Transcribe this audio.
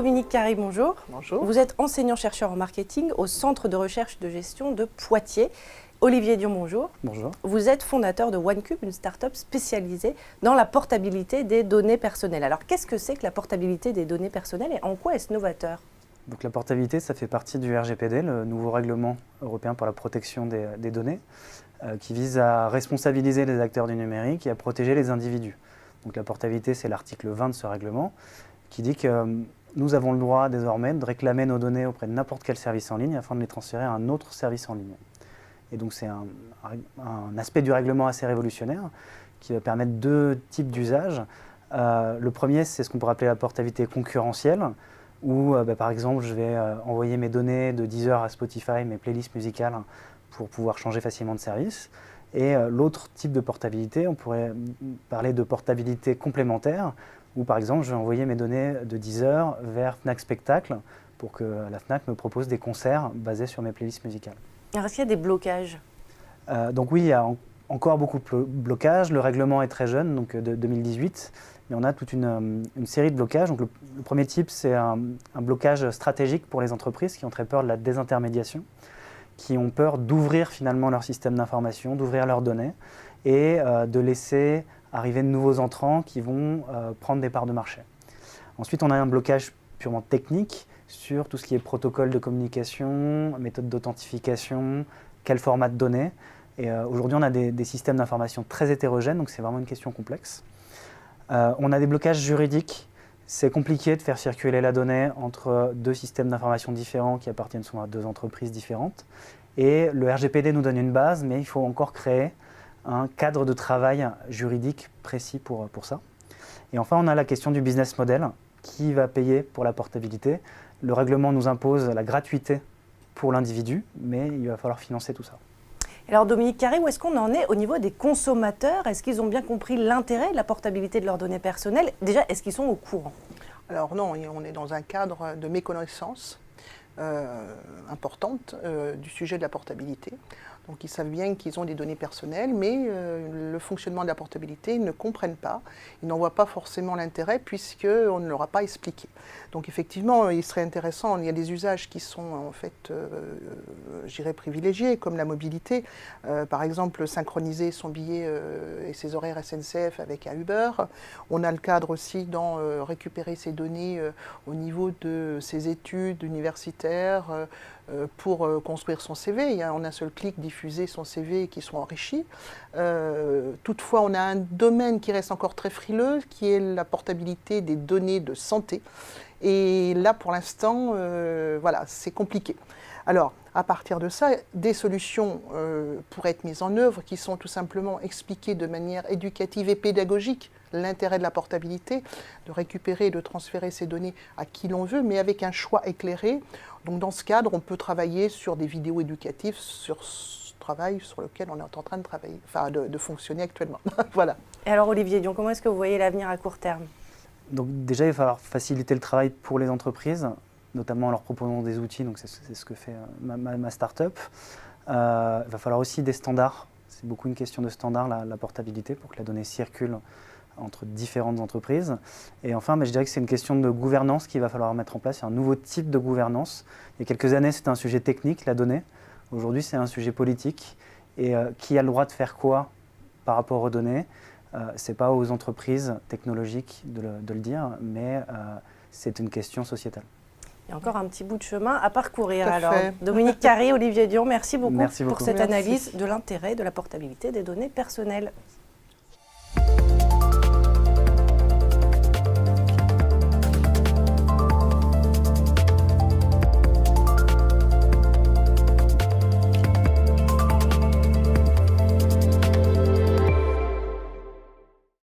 Dominique Carry, bonjour. Bonjour. Vous êtes enseignant-chercheur en marketing au Centre de recherche de gestion de Poitiers. Olivier Dion, bonjour. Bonjour. Vous êtes fondateur de OneCube, une start-up spécialisée dans la portabilité des données personnelles. Alors, qu'est-ce que c'est que la portabilité des données personnelles et en quoi est-ce novateur ? Donc, la portabilité, ça fait partie du RGPD, le nouveau règlement européen pour la protection des données, qui vise à responsabiliser les acteurs du numérique et à protéger les individus. Donc, la portabilité, c'est l'article 20 de ce règlement qui dit que nous avons le droit désormais de réclamer nos données auprès de n'importe quel service en ligne afin de les transférer à un autre service en ligne. Et donc c'est un aspect du règlement assez révolutionnaire qui va permettre deux types d'usages. Le premier, c'est ce qu'on pourrait appeler la portabilité concurrentielle, où par exemple je vais envoyer mes données de Deezer à Spotify, mes playlists musicales, pour pouvoir changer facilement de service. Et l'autre type de portabilité, on pourrait parler de portabilité complémentaire, où par exemple je vais envoyer mes données de Deezer vers Fnac Spectacle pour que la Fnac me propose des concerts basés sur mes playlists musicales. Alors, est-ce qu'il y a des blocages ? Donc oui, il y a encore beaucoup de blocages. Le règlement est très jeune, donc de 2018, mais on a toute une série de blocages. Donc le premier type, c'est un blocage stratégique pour les entreprises qui ont très peur de la désintermédiation, qui ont peur d'ouvrir finalement leur système d'information, d'ouvrir leurs données et de laisser arriver de nouveaux entrants qui vont prendre des parts de marché. Ensuite, on a un blocage purement technique sur tout ce qui est protocole de communication, méthode d'authentification, quel format de données. Et aujourd'hui, on a des systèmes d'information très hétérogènes, donc c'est vraiment une question complexe. On a des blocages juridiques. C'est compliqué de faire circuler la donnée entre deux systèmes d'information différents qui appartiennent souvent à deux entreprises différentes. Et le RGPD nous donne une base, mais il faut encore créer un cadre de travail juridique précis pour ça. Et enfin, on a la question du business model. Qui va payer pour la portabilité ? Le règlement nous impose la gratuité pour l'individu, mais il va falloir financer tout ça. Alors Dominique Carry, où est-ce qu'on en est au niveau des consommateurs ? Est-ce qu'ils ont bien compris l'intérêt de la portabilité de leurs données personnelles ? Déjà, est-ce qu'ils sont au courant ? Alors non, on est dans un cadre de méconnaissance importante du sujet de la portabilité. Donc ils savent bien qu'ils ont des données personnelles, mais le fonctionnement de la portabilité, ils ne comprennent pas. Ils n'en voient pas forcément l'intérêt puisqu'on ne leur a pas expliqué. Donc effectivement, il serait intéressant, il y a des usages qui sont en fait, je dirais, privilégiés, comme la mobilité. Par exemple, synchroniser son billet et ses horaires SNCF avec un Uber. On a le cadre aussi dans récupérer ses données au niveau de ses études universitaires, pour construire son CV. Il y a en un seul clic diffuser son CV qui soit enrichi. Toutefois, on a un domaine qui reste encore très frileux, qui est la portabilité des données de santé. Et là, pour l'instant, voilà, c'est compliqué. Alors, à partir de ça, des solutions pourraient être mises en œuvre qui sont tout simplement expliquées de manière éducative et pédagogique l'intérêt de la portabilité, de récupérer et de transférer ces données à qui l'on veut, mais avec un choix éclairé. Donc dans ce cadre, on peut travailler sur des vidéos éducatives, sur ce travail sur lequel on est en train de travailler, enfin de fonctionner actuellement. Voilà. Et alors Olivier Dion, comment est-ce que vous voyez l'avenir à court terme ? Donc déjà, il va falloir faciliter le travail pour les entreprises, notamment en leur proposant des outils, donc c'est ce que fait ma start-up. Il va falloir aussi des standards. C'est beaucoup une question de standards, la portabilité, pour que la donnée circule entre différentes entreprises. Et enfin, je dirais que c'est une question de gouvernance qu'il va falloir mettre en place. C'est un nouveau type de gouvernance. Il y a quelques années, c'était un sujet technique, la donnée. Aujourd'hui, c'est un sujet politique. Et qui a le droit de faire quoi par rapport aux données ? Ce n'est pas aux entreprises technologiques de le dire, mais c'est une question sociétale. Il y a encore un petit bout de chemin à parcourir. Tout à fait. Dominique Carry, Olivier Dion, merci beaucoup Merci pour beaucoup. cette Merci. analyse de l'intérêt de la portabilité des données personnelles.